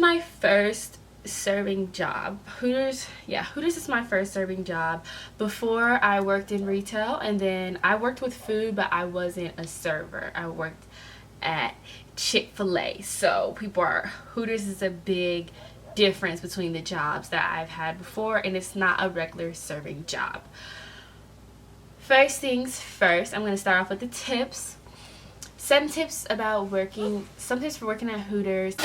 my first serving job. Hooters is my first serving job. Before, I worked in retail, and then I worked with food, but I wasn't a server. I worked at Chick-fil-A. So Hooters is a big difference between the jobs that I've had before, and it's not a regular serving job. First things first, I'm going to start off with the tips. Some tips for working at Hooters.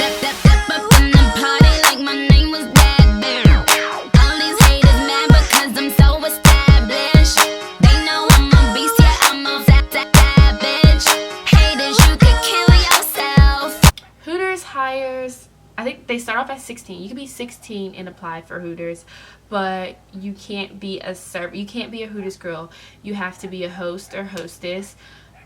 Hooters hires, I think they start off at 16. You can be 16 and apply for Hooters, but you can't be a server. You can't be a Hooters girl. You have to be a host or hostess.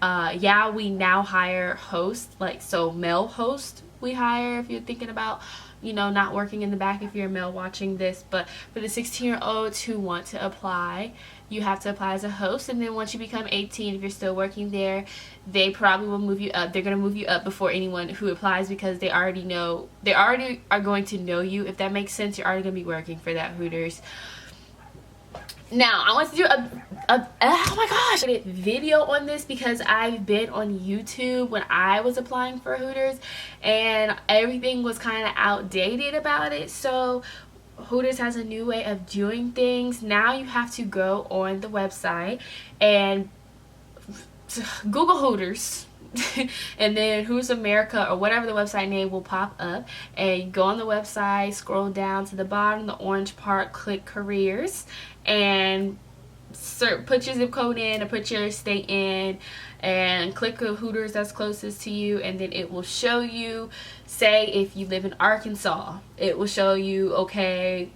We now hire hosts, male host we hire if you're thinking about, not working in the back if you're a male watching this. But for the 16-year-olds who want to apply, you have to apply as a host, and then once you become 18, if you're still working there, they probably will move you up. They're going to move you up before anyone who applies, because they already are going to know you, if that makes sense. You're already going to be working for that Hooters. Now, I want to do a video on this, because I've been on YouTube when I was applying for Hooters, and everything was kind of outdated about it. So Hooters has a new way of doing things. Now you have to go on the website and Google Hooters and then Who's America or whatever the website name will pop up, and you go on the website, scroll down to the bottom, the orange part, click careers, and put your zip code in or put your state in, and click a Hooters that's closest to you, and then it will show you, say if you live in Arkansas, it will show you, okay,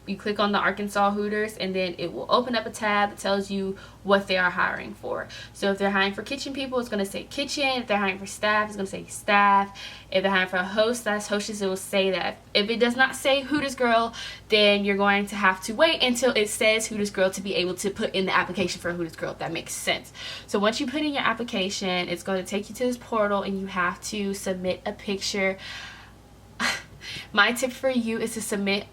you click on the Arkansas Hooters, and then it will open up a tab that tells you what they are hiring for. So if they're hiring for kitchen people, it's going to say kitchen. If they're hiring for staff, it's going to say staff. If they're hiring for a host, that's hostess, it will say that. If it does not say Hooters Girl, then you're going to have to wait until it says Hooters Girl to be able to put in the application for Hooters Girl, if that makes sense. So once you put in your application, it's going to take you to this portal, and you have to submit a picture. My tip for you is to submit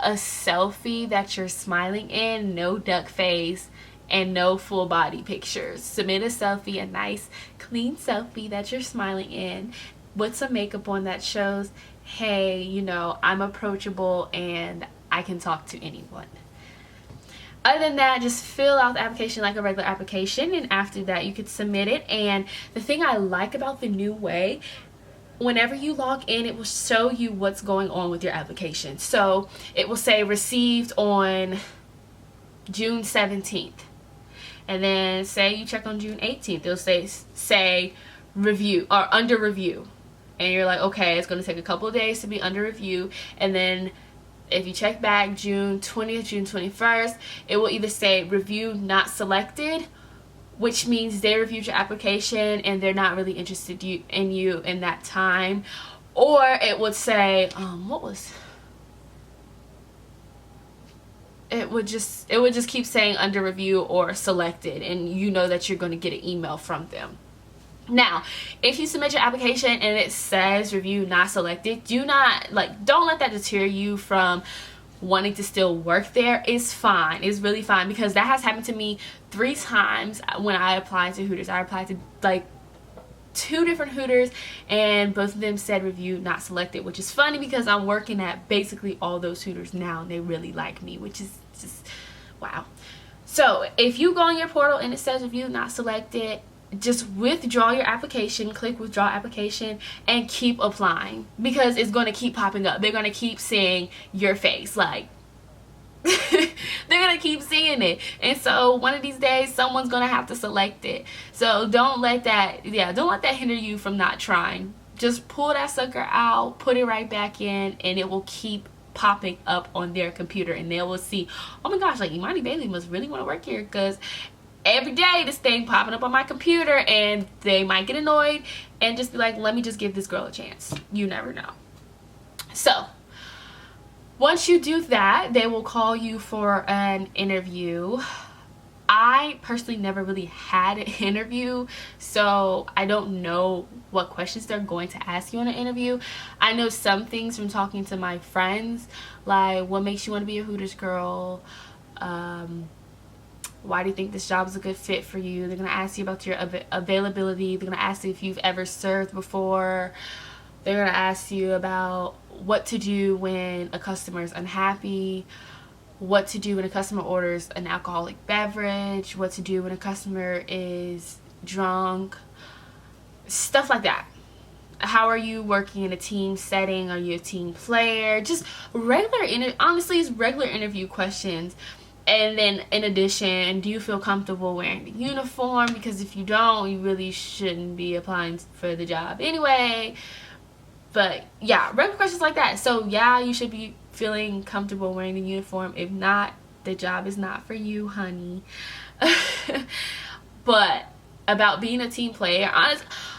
a selfie that you're smiling in, no duck face, and no full body pictures. Submit a selfie, a nice clean selfie that you're smiling in with some makeup on that shows, hey, I'm approachable and I can talk to anyone. Other than that, just fill out the application like a regular application, and after that you could submit it. And the thing I like about the new way, whenever you log in, it will show you what's going on with your application. So it will say received on June 17th. And then say you check on June 18th, it'll say review or under review. And you're like, okay, it's going to take a couple of days to be under review. And then if you check back June 20th, June 21st, it will either say review not selected, which means they reviewed your application and they're not really interested in you in that time, or it would say it would just keep saying under review or selected, and you know that you're going to get an email from them. Now, if you submit your application and it says review not selected, don't let that deter you from wanting to still work there. It's fine. It's really fine, because that has happened to me 3 times when I applied to Hooters. I applied to 2 different Hooters, and both of them said review not selected, which is funny because I'm working at basically all those Hooters now, and they really like me, which is just wow. So if you go on your portal and it says review not selected, just withdraw your application, click withdraw application, and keep applying, because it's going to keep popping up. They're going to keep seeing your face, they're going to keep seeing it, and so one of these days someone's going to have to select it. So don't let that hinder you from not trying. Just pull that sucker out, put it right back in, and it will keep popping up on their computer, and they will see, oh my gosh, Imani Bailey must really want to work here, because every day this thing popping up on my computer, and they might get annoyed and just be like, let me just give this girl a chance. You never know. So once you do that, they will call you for an interview. I personally never really had an interview, so I don't know what questions they're going to ask you in an interview. I know some things from talking to my friends, like what makes you want to be a Hooters girl, why do you think this job is a good fit for you. They're going to ask you about your availability. They're going to ask you if you've ever served before. They're going to ask you about what to do when a customer is unhappy, what to do when a customer orders an alcoholic beverage, what to do when a customer is drunk, stuff like that. How are you working in a team setting? Are you a team player? Just regular, honestly, it's regular interview questions. And then in addition, do you feel comfortable wearing the uniform? Because if you don't, you really shouldn't be applying for the job anyway. But yeah, regular questions like that. So yeah, you should be feeling comfortable wearing the uniform. If not, the job is not for you, honey. But about being a team player,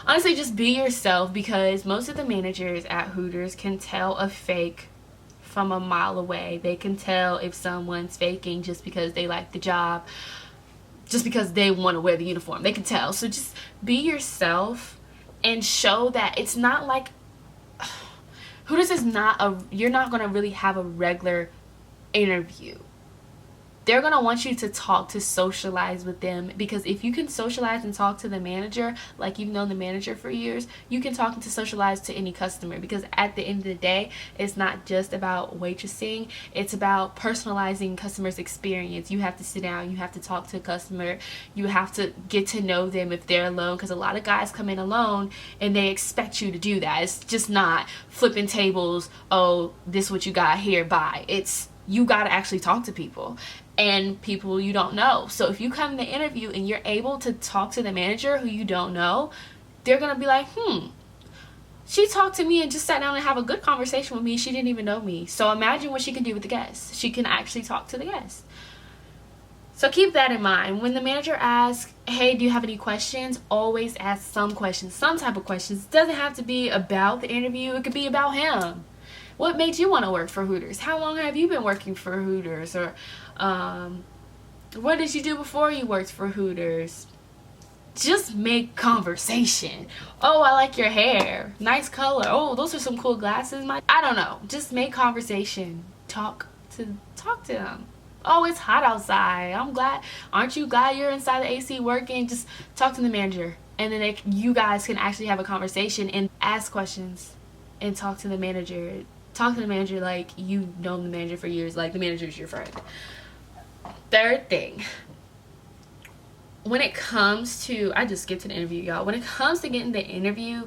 honestly, just be yourself, because most of the managers at Hooters can tell a fake from a mile away. They can tell if someone's faking just because they like the job, just because they want to wear the uniform. They can tell. So just be yourself and show that it's not like Hooters is not you're not going to really have a regular interview. They're going to want you to talk, to socialize with them, because if you can socialize and talk to the manager like you've known the manager for years, you can talk and to socialize to any customer, because at the end of the day, it's not just about waitressing. It's about personalizing customers' experience. You have to sit down, you have to talk to a customer, you have to get to know them if they're alone, because a lot of guys come in alone and they expect you to do that. It's just not flipping tables, oh, this is what you got here, bye. It's you got to actually talk to people, and people you don't know. So if you come to the interview and you're able to talk to the manager who you don't know, they're going to be like, she talked to me and just sat down and have a good conversation with me. She didn't even know me. So imagine what she can do with the guests. She can actually talk to the guests. So keep that in mind. When the manager asks, hey, do you have any questions? Always ask some questions, some type of questions. It doesn't have to be about the interview. It could be about him. What made you want to work for Hooters? How long have you been working for Hooters? Or what did you do before you worked for Hooters? Just make conversation. Oh, I like your hair. Nice color. Oh, those are some cool glasses. I don't know. Just make conversation. Talk to them. Oh, it's hot outside. I'm glad. Aren't you glad you're inside the AC working? Just talk to the manager. And then you guys can actually have a conversation and ask questions and talk to the manager. Talk to the manager like you've known the manager for years, like the manager's your friend. Third thing, when it comes to, I just skipped an interview, y'all. When it comes to getting the interview,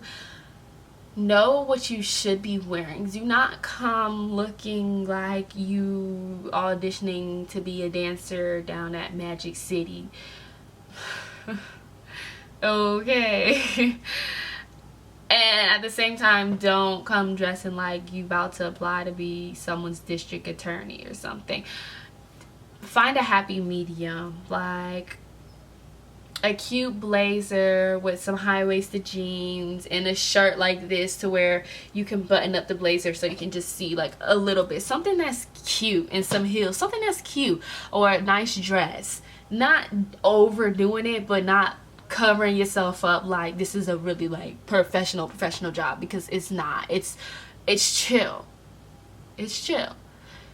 know what you should be wearing. Do not come looking like you auditioning to be a dancer down at Magic City. Okay. And at the same time, don't come dressing like you about to apply to be someone's district attorney or something. Find a happy medium, like a cute blazer with some high-waisted jeans and a shirt like this to where you can button up the blazer so you can just see like a little bit. Something that's cute, and some heels. Something that's cute, or a nice dress. Not overdoing it, but not covering yourself up like this is a really like professional job, because it's not. It's chill. It's chill.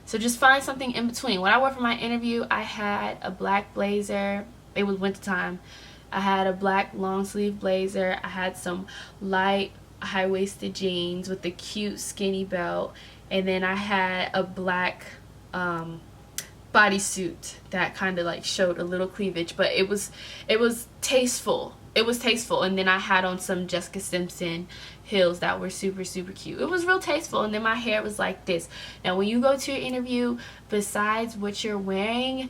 So just find something in between. When I went for my interview, I had a black blazer. It was wintertime. I had a black long sleeve blazer. I had some light high-waisted jeans with a cute skinny belt, and then I had a black bodysuit that kind of like showed a little cleavage, but it was tasteful. It was tasteful. And then I had on some Jessica Simpson heels that were super cute. It was real tasteful. And then my hair was like this. Now when you go to your interview, besides what you're wearing,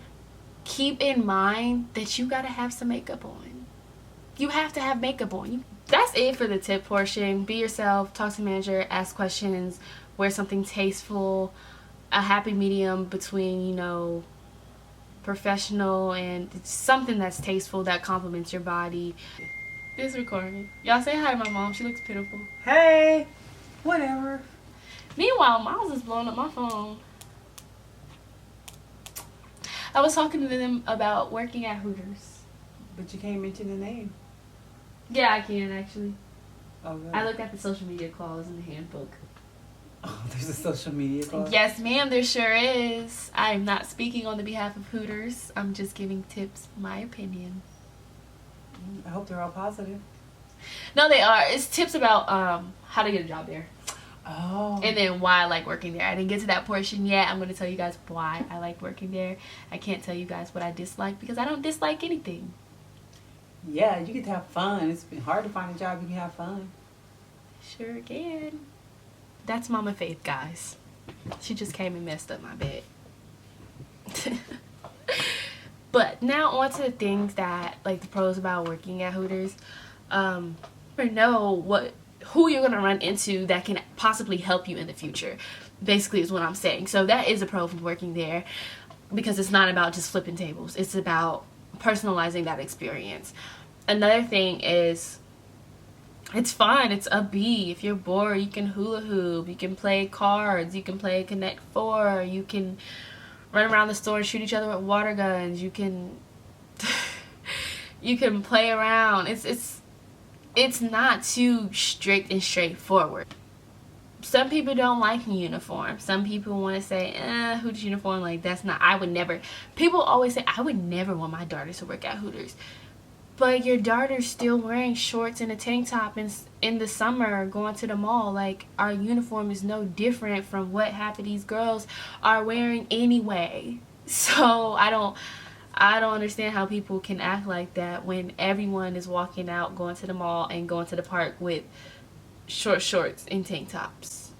keep in mind that you gotta have some makeup on. You have to have makeup on. That's it for the tip portion. Be yourself, talk to the manager, ask questions, wear something tasteful, a happy medium between, you know, professional and something that's tasteful that complements your body. It's recording. Y'all say hi to my mom. She looks pitiful. Hey, whatever. Meanwhile, Miles is blowing up my phone. I was talking to them about working at Hooters. But you can't mention the name. Yeah, I can actually. Oh, really? I looked at the social media clause in the handbook. Oh, there's a social media clause? Yes, ma'am, there sure is. I am not speaking on the behalf of Hooters. I'm just giving tips, my opinion. I hope they're all positive. No, they are. It's tips about how to get a job there. Oh. And then why I like working there. I didn't get to that portion yet. I'm going to tell you guys why I like working there. I can't tell you guys what I dislike because I don't dislike anything. Yeah, you get to have fun. It's been hard to find a job you can have fun. Sure can. That's Mama Faith, guys. She just came and messed up my bed. But now on to the things that, like, the pros about working at Hooters. Know who you're going to run into that can possibly help you in the future, basically is what I'm saying. So that is a pro from working there, because it's not about just flipping tables. It's about personalizing that experience. Another thing is it's fun. It's upbeat. If you're bored, you can hula hoop. You can play cards. You can play Connect Four. You can run around the store and shoot each other with water guns. You can you can play around. It's not too strict and straightforward. Some people don't like uniform. Some people want to say, Hooters uniform, like, that's not, I would never. People always say, I would never want my daughters to work at Hooters. But your daughter's still wearing shorts and a tank top in the summer, going to the mall. Like, our uniform is no different from what half of these girls are wearing anyway. So I don't understand how people can act like that when everyone is walking out, going to the mall and going to the park with short shorts and tank tops.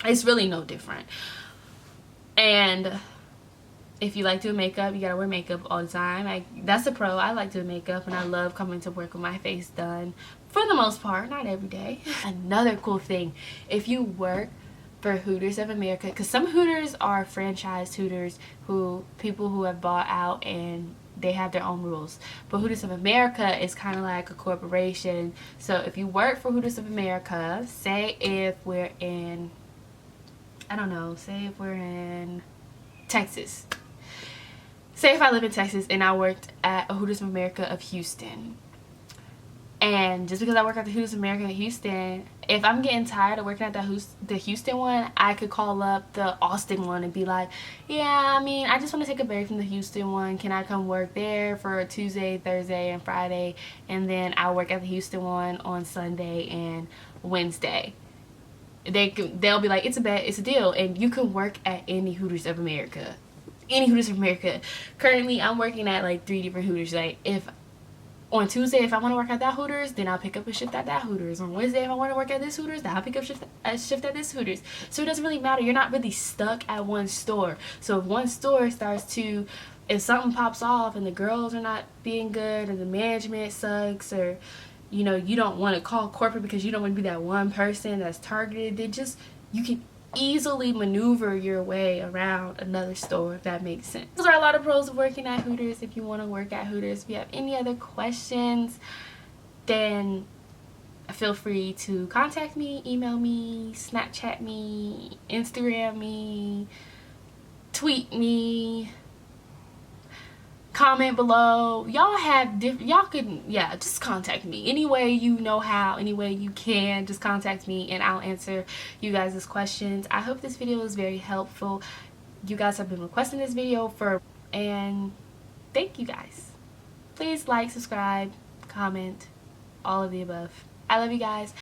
It's really no different. And if you like doing makeup, you gotta wear makeup all the time. That's a pro. I like doing makeup and I love coming to work with my face done, for the most part, not every day. Another cool thing, if you work for Hooters of America, because some Hooters are franchised Hooters, people who have bought out and they have their own rules. But Hooters of America is kind of like a corporation. So if you work for Hooters of America, say if we're in, I don't know, say if we're in Texas. Say if I live in Texas and I worked at a Hooters of America of Houston. And just because I work at the Hooters of America in Houston, if I'm getting tired of working at the Houston one, I could call up the Austin one and be like, yeah, I mean, I just want to take a break from the Houston one. Can I come work there for Tuesday, Thursday, and Friday? And then I'll work at the Houston one on Sunday and Wednesday. They'll be like, it's a deal. And you can work at any Hooters of America. Any Hooters of America. Currently, I'm working at like 3 different Hooters. Like, if on Tuesday, if I want to work at that Hooters, then I'll pick up a shift at that Hooters. On Wednesday, if I want to work at this Hooters, then I'll pick up a shift at this Hooters. So it doesn't really matter. You're not really stuck at one store. So if one store if something pops off and the girls are not being good, or the management sucks, or you don't want to call corporate because you don't want to be that one person that's targeted, then you can easily maneuver your way around another store, if that makes sense. Those are a lot of pros of working at Hooters. If you want to work at Hooters, if you have any other questions, then feel free to contact me, email me, Snapchat me, Instagram me, tweet me, comment below. Y'all can just contact me any way you know how, any way you can. Just contact me and I'll answer you guys' questions. I hope this video was very helpful. You guys have been requesting this video and thank you guys. Please like, subscribe, comment, all of the above. I love you guys.